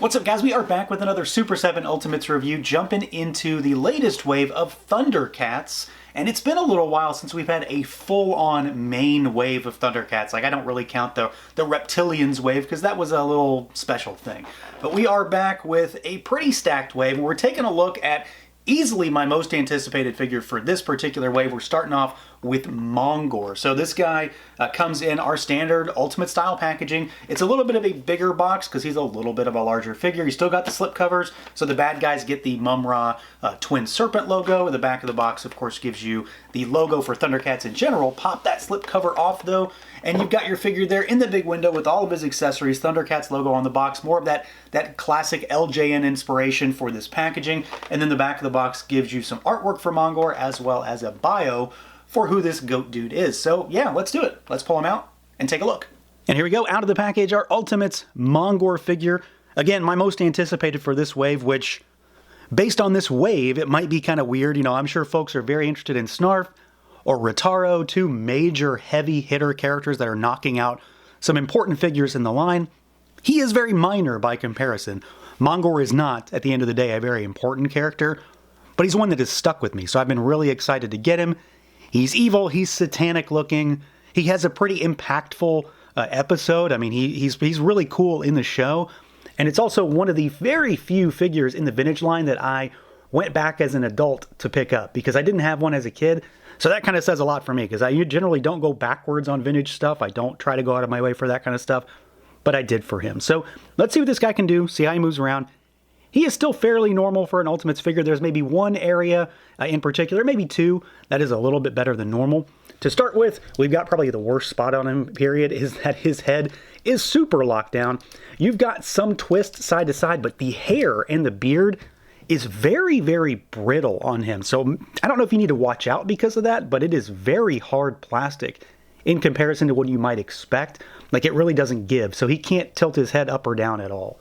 What's up, guys? We are back with another Super 7 Ultimates review, jumping into the latest wave of ThunderCats. And it's been a little while since we've had a full-on main wave of ThunderCats. Like, I don't really count the Reptilians wave, because that was a little special thing. But we are back with a pretty stacked wave, and we're taking a look at easily my most anticipated figure for this particular wave. We're starting off with MONGOR. So this guy comes in our standard Ultimate style packaging. It's a little bit of a bigger box because he's a little bit of a larger figure. He's still got the slip covers, so the bad guys get the Mum-Ra Twin Serpent logo. The back of the box, of course, gives you the logo for ThunderCats in general. Pop that slip cover off, though, and you've got your figure there in the big window with all of his accessories. ThunderCats logo on the box, more of that classic LJN inspiration for this packaging. And then the back of the box gives you some artwork for MONGOR as well as a bio for who this goat dude is. So yeah, let's do it. Let's pull him out and take a look. And here we go, out of the package, our Ultimates MONGOR figure. Again, my most anticipated for this wave, which, based on this wave, it might be kind of weird. You know, I'm sure folks are very interested in Snarf or Ritaro, two major heavy hitter characters that are knocking out some important figures in the line. He is very minor by comparison. MONGOR is not, at the end of the day, a very important character, but he's one that has stuck with me, so I've been really excited to get him. He's evil, he's satanic looking, he has a pretty impactful episode. I mean, he's really cool in the show, and it's also one of the very few figures in the vintage line that I went back as an adult to pick up, because I didn't have one as a kid. So that kind of says a lot for me, because I generally don't go backwards on vintage stuff. I don't try to go out of my way for that kind of stuff, but I did for him. So let's see what this guy can do, see how he moves around. He is still fairly normal for an Ultimates figure. There's maybe one area in particular, maybe two, that is a little bit better than normal. To start with, we've got probably the worst spot on him, period, is that his head is super locked down. You've got some twist side to side, but the hair and the beard is very, very brittle on him. So I don't know if you need to watch out because of that, but it is very hard plastic in comparison to what you might expect. Like, it really doesn't give, so he can't tilt his head up or down at all.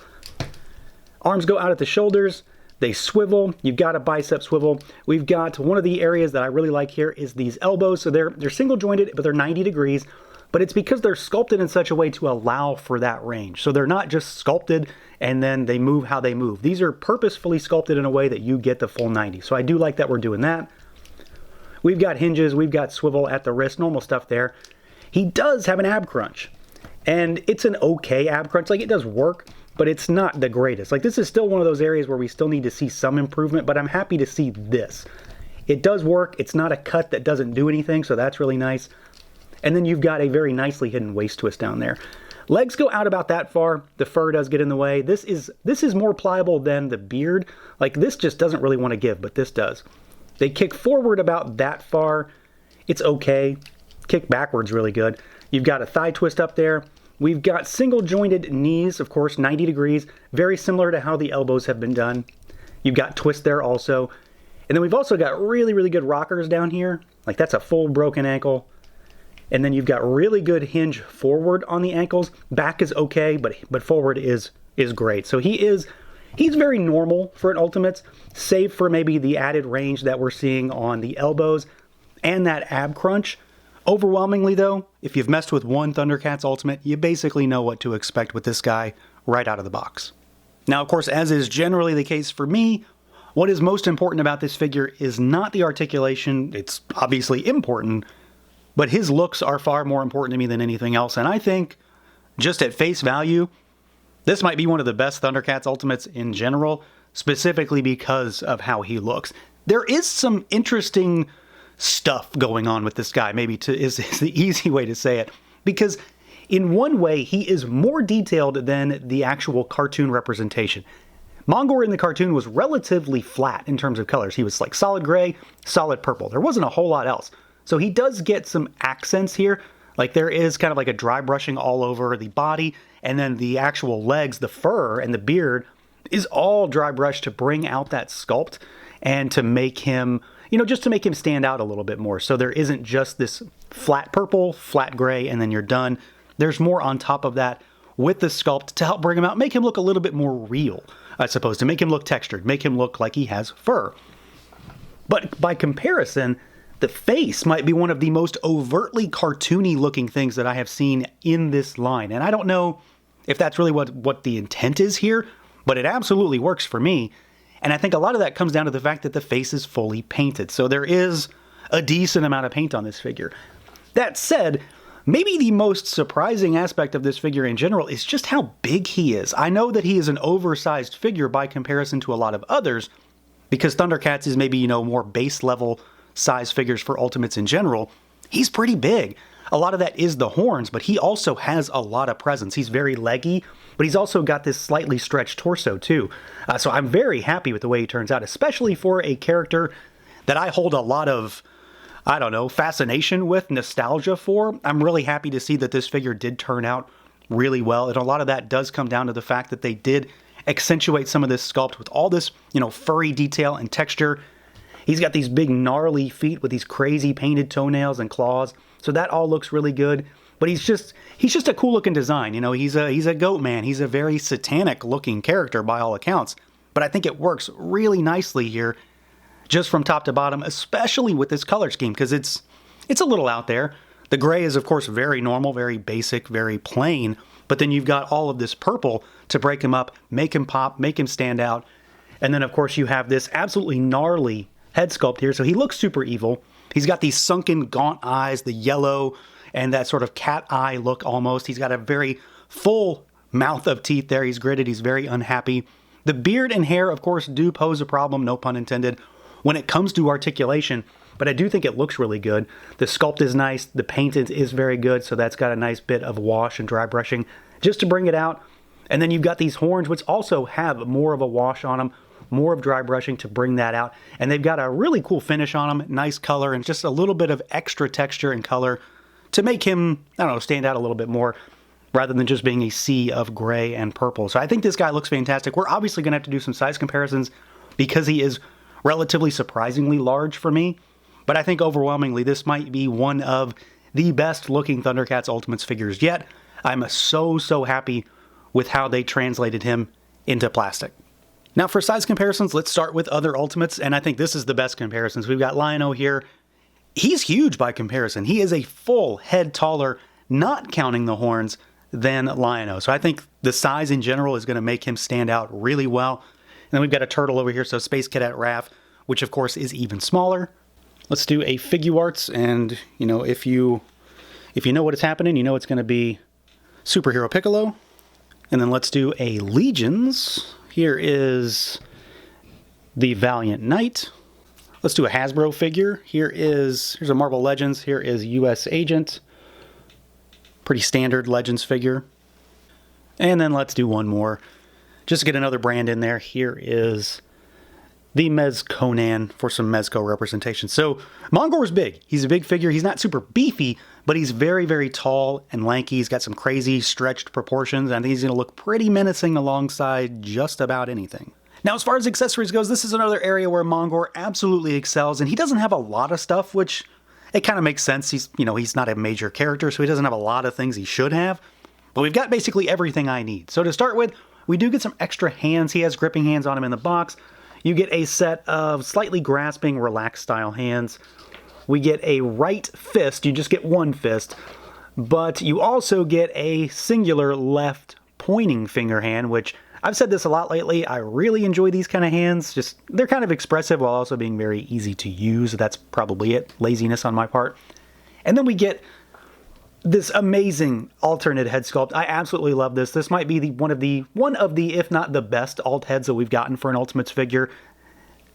Arms go out at the shoulders, they swivel, you've got a bicep swivel. We've got one of the areas that I really like here is these elbows. So they're single jointed, but they're 90 degrees, but it's because they're sculpted in such a way to allow for that range. So they're not just sculpted and then they move how they move. These are purposefully sculpted in a way that you get the full 90. So I do like that we're doing that. We've got hinges, we've got swivel at the wrist, normal stuff there. He does have an ab crunch, and it's an okay ab crunch. Like, it does work, but it's not the greatest. Like, this is still one of those areas where we still need to see some improvement, but I'm happy to see this. It does work. It's not a cut that doesn't do anything, so that's really nice. And then you've got a very nicely hidden waist twist down there. Legs go out about that far. The fur does get in the way. This is more pliable than the beard. Like, this just doesn't really want to give, but this does. They kick forward about that far. It's okay. Kick backwards really good. You've got a thigh twist up there. We've got single jointed knees, of course, 90 degrees, very similar to how the elbows have been done. You've got twist there also. And then we've also got really, really good rockers down here. Like, that's a full broken ankle. And then you've got really good hinge forward on the ankles. Back is okay, but forward is great. So he's very normal for an Ultimates, save for maybe the added range that we're seeing on the elbows and that ab crunch. Overwhelmingly, though, if you've messed with one ThunderCats Ultimate, you basically know what to expect with this guy right out of the box. Now, of course, as is generally the case for me, what is most important about this figure is not the articulation. It's obviously important, but his looks are far more important to me than anything else. And I think, just at face value, this might be one of the best ThunderCats Ultimates in general, specifically because of how he looks. There is some interesting stuff going on with this guy, maybe is the easy way to say it, because in one way he is more detailed than the actual cartoon representation. MONGOR in the cartoon was relatively flat in terms of colors. He was like solid gray, solid purple. There wasn't a whole lot else. So he does get some accents here. Like, there is kind of like a dry brushing all over the body, and then the actual legs, the fur and the beard is all dry brushed to bring out that sculpt and to make him, you know, just to make him stand out a little bit more. So there isn't just this flat purple, flat gray, and then you're done. There's more on top of that with the sculpt to help bring him out, make him look a little bit more real, I suppose, to make him look textured, make him look like he has fur. But by comparison, the face might be one of the most overtly cartoony looking things that I have seen in this line. And I don't know if that's really what the intent is here, but it absolutely works for me. And I think a lot of that comes down to the fact that the face is fully painted. So there is a decent amount of paint on this figure. That said, maybe the most surprising aspect of this figure in general is just how big he is. I know that he is an oversized figure by comparison to a lot of others, because ThunderCats is maybe, more base level size figures for Ultimates in general. He's pretty big. A lot of that is the horns, but he also has a lot of presence. He's very leggy, but he's also got this slightly stretched torso too. So I'm very happy with the way he turns out, especially for a character that I hold a lot of, fascination with, nostalgia for. I'm really happy to see that this figure did turn out really well, and a lot of that does come down to the fact that they did accentuate some of this sculpt with all this, furry detail and texture. He's got these big gnarly feet with these crazy painted toenails and claws. So that all looks really good, but he's just a cool looking design. He's a goat man. He's a very satanic looking character by all accounts, but I think it works really nicely here, just from top to bottom, especially with this color scheme, because it's a little out there. The gray is of course very normal, very basic, very plain, but then you've got all of this purple to break him up, make him pop, make him stand out. And then of course you have this absolutely gnarly head sculpt here, so he looks super evil. He's got these sunken, gaunt eyes, the yellow, and that sort of cat eye look almost. He's got a very full mouth of teeth there. He's gritted. He's very unhappy. The beard and hair, of course, do pose a problem, no pun intended, when it comes to articulation, but I do think it looks really good. The sculpt is nice. The paint is very good, so that's got a nice bit of wash and dry brushing just to bring it out. And then you've got these horns, which also have more of a wash on them, more of dry brushing to bring that out. And they've got a really cool finish on them, nice color, and just a little bit of extra texture and color to make him, stand out a little bit more, rather than just being a sea of gray and purple. So I think this guy looks fantastic. We're obviously going to have to do some size comparisons because he is relatively surprisingly large for me. But I think overwhelmingly this might be one of the best looking ThunderCats Ultimates figures yet. I'm so happy with how they translated him into plastic. Now for size comparisons, let's start with other Ultimates, and I think this is the best comparisons. We've got Lion-O here. He's huge by comparison. He is a full head taller, not counting the horns, than Lion-O. So I think the size in general is going to make him stand out really well. And then we've got a turtle over here, so Space Cadet Raph, which of course is even smaller. Let's do a Figuarts, and if you know what is happening, you know it's going to be Superhero Piccolo. And then let's do a Legions. Here is the Valiant Knight. Let's do a Hasbro figure. Here's a Marvel Legends. Here is US Agent. Pretty standard Legends figure. And then let's do one more. Just to get another brand in there. Here is the Mez Conan for some Mezco representation. So MONGOR is big. He's a big figure. He's not super beefy, but he's very tall and lanky. He's got some crazy stretched proportions, and I think he's going to look pretty menacing alongside just about anything. Now, as far as accessories goes, this is another area where MONGOR absolutely excels, and he doesn't have a lot of stuff, which it kind of makes sense. He's not a major character, so he doesn't have a lot of things he should have, but we've got basically everything I need. So to start with, we do get some extra hands. He has gripping hands on him in the box. You get a set of slightly grasping, relaxed style hands. We get a right fist. You just get one fist, but you also get a singular left pointing finger hand, which I've said this a lot lately. I really enjoy these kind of hands. They're kind of expressive while also being very easy to use. That's probably it. Laziness on my part. And then we get this amazing alternate head sculpt. I absolutely love this. This might be one of the, if not the best alt heads that we've gotten for an Ultimates figure.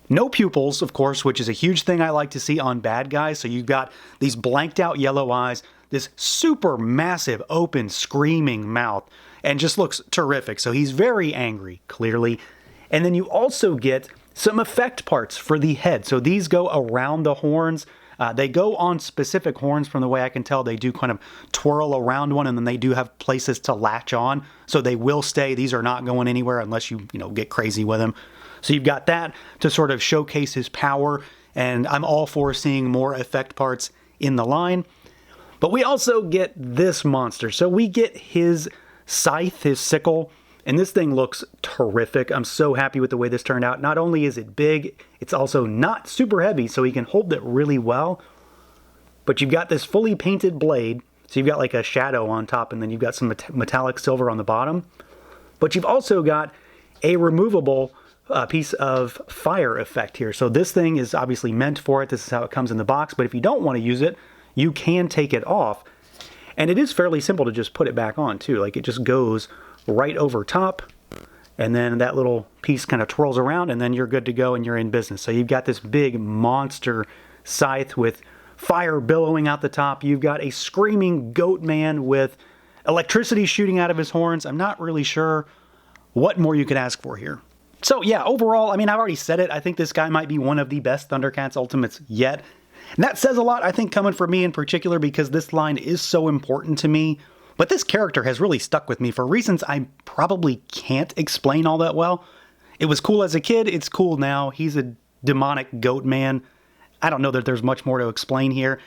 No pupils, of course, which is a huge thing I like to see on bad guys. So you've got these blanked out yellow eyes, this super massive open screaming mouth, and just looks terrific. So he's very angry, clearly. And then you also get some effect parts for the head. So these go around the horns. They go on specific horns. From the way I can tell, they do kind of twirl around one, and then they do have places to latch on. So they will stay. These are not going anywhere unless you get crazy with them. So you've got that to sort of showcase his power, and I'm all for seeing more effect parts in the line. But we also get this monster. So we get his scythe, his sickle, and this thing looks terrific. I'm so happy with the way this turned out. Not only is it big, it's also not super heavy, so he can hold it really well. But you've got this fully painted blade, so you've got like a shadow on top, and then you've got some metallic silver on the bottom. But you've also got a removable piece of fire effect here. So this thing is obviously meant for it. This is how it comes in the box, but if you don't want to use it, you can take it off. And it is fairly simple to just put it back on too. Like, it just goes right over top, and then that little piece kind of twirls around, and then you're good to go and you're in business. So you've got this big monster scythe with fire billowing out the top. You've got a screaming goat man with electricity shooting out of his horns. I'm not really sure what more you could ask for here. So yeah, overall, I mean, I've already said it. I think this guy might be one of the best ThunderCats Ultimates yet. And that says a lot, I think, coming from me in particular, because this line is so important to me. But this character has really stuck with me for reasons I probably can't explain all that well. It was cool as a kid, it's cool now. He's a demonic goat man. I don't know that there's much more to explain here.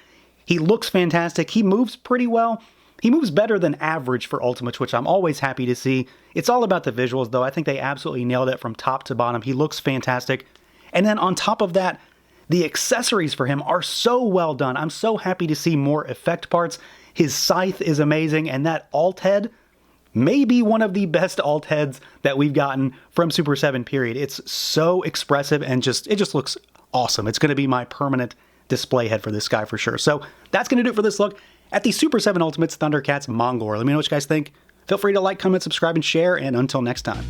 He looks fantastic, he moves pretty well. He moves better than average for Ultimates, which I'm always happy to see. It's all about the visuals, though. I think they absolutely nailed it from top to bottom. He looks fantastic. And then on top of that, the accessories for him are so well done. I'm so happy to see more effect parts. His scythe is amazing, and that alt head may be one of the best alt heads that we've gotten from Super 7, period. It's so expressive and it just looks awesome. It's going to be my permanent display head for this guy for sure. So that's going to do it for this look at the Super 7 Ultimates ThunderCats MONGOR. Let me know what you guys think. Feel free to like, comment, subscribe, and share, and until next time.